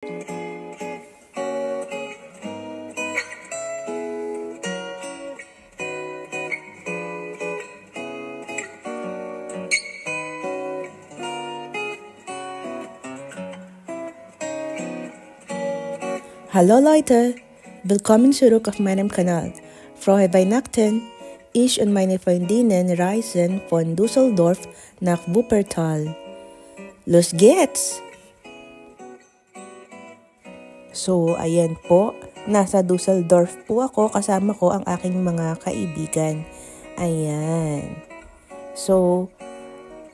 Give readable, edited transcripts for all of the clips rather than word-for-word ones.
Hallo Leute, willkommen zurück auf meinem Kanal. Frohe Weihnachten! Ich und meine Freundinnen reisen von Düsseldorf nach Wuppertal. Los geht's! So, ayan po, nasa Düsseldorf po ako, kasama ko ang aking mga kaibigan. Ayan. So,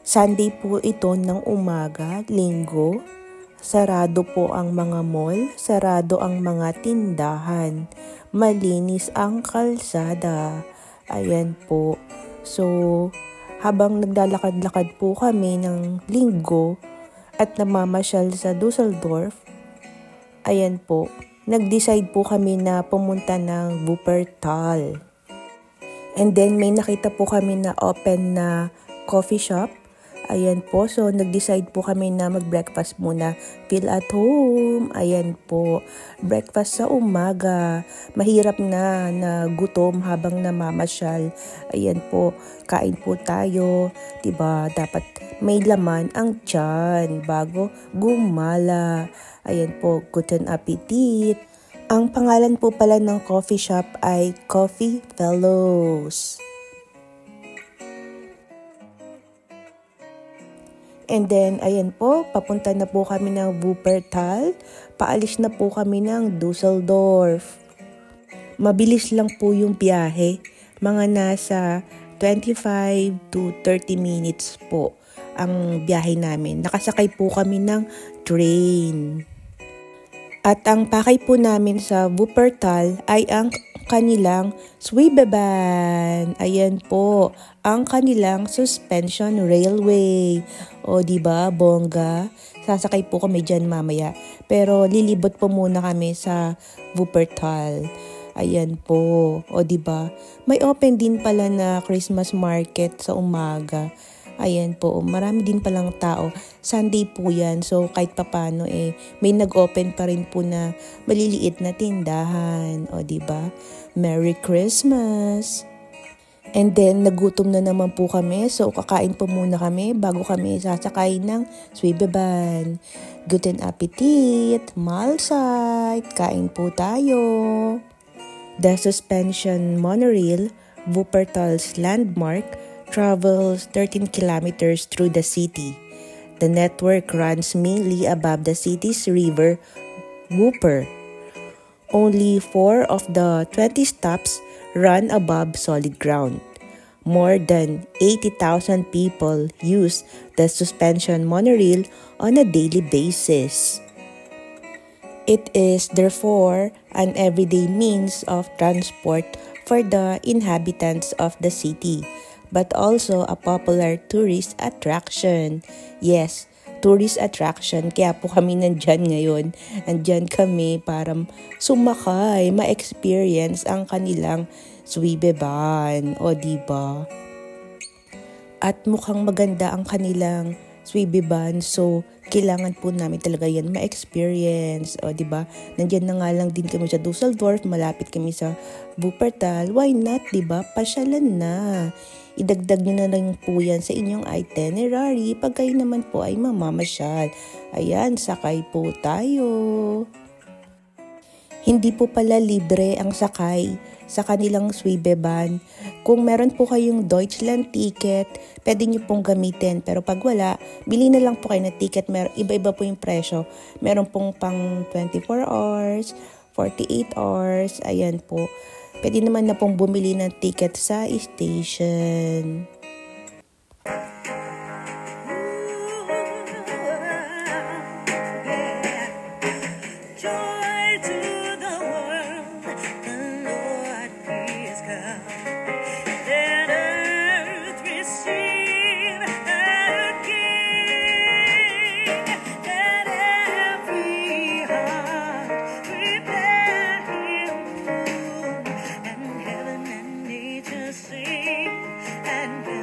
Sunday po ito ng umaga, linggo. Sarado po ang mga mall, sarado ang mga tindahan, malinis ang kalsada. Ayan po. So, habang naglalakad-lakad po kami ng linggo at namamasyal sa Düsseldorf, ayan po, nag-decide po kami na pumunta ng Wuppertal. And then may nakita po kami na open na coffee shop. Ayan po, so nag-decide po kami na mag-breakfast muna. Feel at home. Ayan po, breakfast sa umaga. Mahirap na gutom habang namamasyal. Ayan po, kain po tayo. Diba, dapat may laman ang tiyan bago gumala. Ayan po, guten appetit. Ang pangalan po pala ng coffee shop ay Coffee Fellows. And then, ayan po, papunta na po kami ng Wuppertal. Paalis na po kami ng Düsseldorf. Mabilis lang po yung biyahe. Mga nasa 25 to 30 minutes po ang biyahe namin. Nakasakay po kami ng train. At ang pakay po namin sa Wuppertal ay ang kanilang Schwebebahn. Ayan po, ang kanilang suspension railway. O diba, bongga? Sasakay po kami dyan mamaya. Pero lilibot po muna kami sa Wuppertal. Ayan po, o diba? May open din pala na Christmas market sa umaga. Ayan po, marami din palang tao. Sunday po yan, so kahit papano may nag-open pa rin po na maliliit na tindahan. O diba? Merry Christmas! And then, nagutom na naman po kami, so kakain po muna kami bago kami sasakay ng Schwebebahn. Guten appetit! Mahlzeit! Kain po tayo! The suspension monorail, Wuppertal's landmark, travels 13 kilometers through the city. The network runs mainly above the city's river, Wupper. Only 4 of the 20 stops run above solid ground. More than 80,000 people use the suspension monorail on a daily basis. It is therefore an everyday means of transport for the inhabitants of the city, but also a popular tourist attraction. Yes, tourist attraction. Kaya po kami nandyan ngayon. Nandyan kami para sumakay, ma-experience ang kanilang Schwebebahn. O diba? At mukhang maganda ang kanilang Schwebebahn. So, kailangan po namin talaga yan ma-experience. O diba? Nandyan na nga lang din kami sa Düsseldorf. Malapit kami sa Wuppertal. Why not, diba? Pasyalan na. Idagdag nyo na lang po yan sa inyong itinerary pag kayo naman po ay mamamasyal. Ayan, sakay po tayo. Hindi po pala libre ang sakay sa kanilang Schwebebahn. Kung meron po kayong Deutschland ticket, pwede nyo pong gamitin. Pero pag wala, bili na lang po kayo ng ticket. Iba-iba po yung presyo. Meron pong pang 24 hours, 48 hours, ayan po. Pwede naman na pong bumili ng ticket sa station. And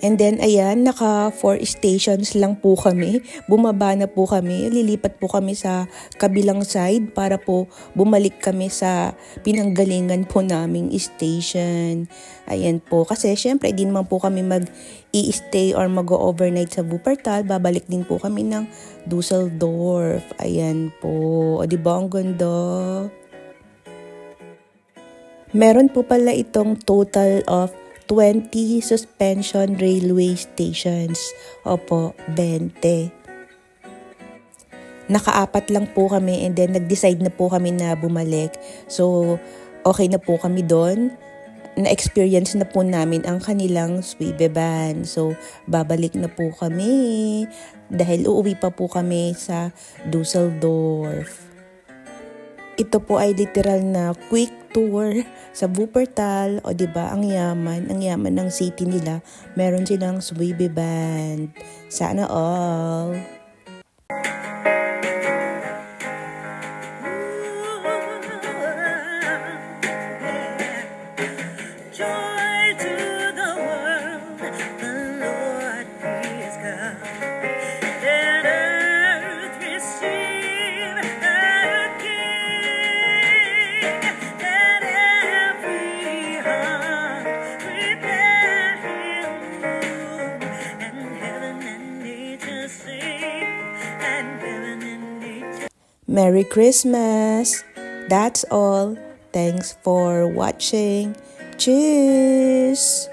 And then, ayan, naka 4 stations lang po kami. Bumaba na po kami. Lilipat po kami sa kabilang side para po bumalik kami sa pinanggalingan po naming station. Ayan po. Kasi syempre, di naman po kami mag-i-stay or mag-overnight sa Wuppertal. Babalik din po kami ng Dusseldorf. Ayan po. O, diba ang ganda? Meron po pala itong total of 20 suspension railway stations. Opo, 20. Nakaapat lang po kami and then nag-decide na po kami na bumalik. So, okay na po kami doon. Na-experience na po namin ang kanilang Schwebebahn. So, babalik na po kami dahil uuwi pa po kami sa Dusseldorf. Ito po ay literal na quick tour sa Wuppertal. O diba, ang yaman ng city nila. Meron silang Schwebebahn. Sana all. Merry Christmas! That's all. Thanks for watching. Cheers!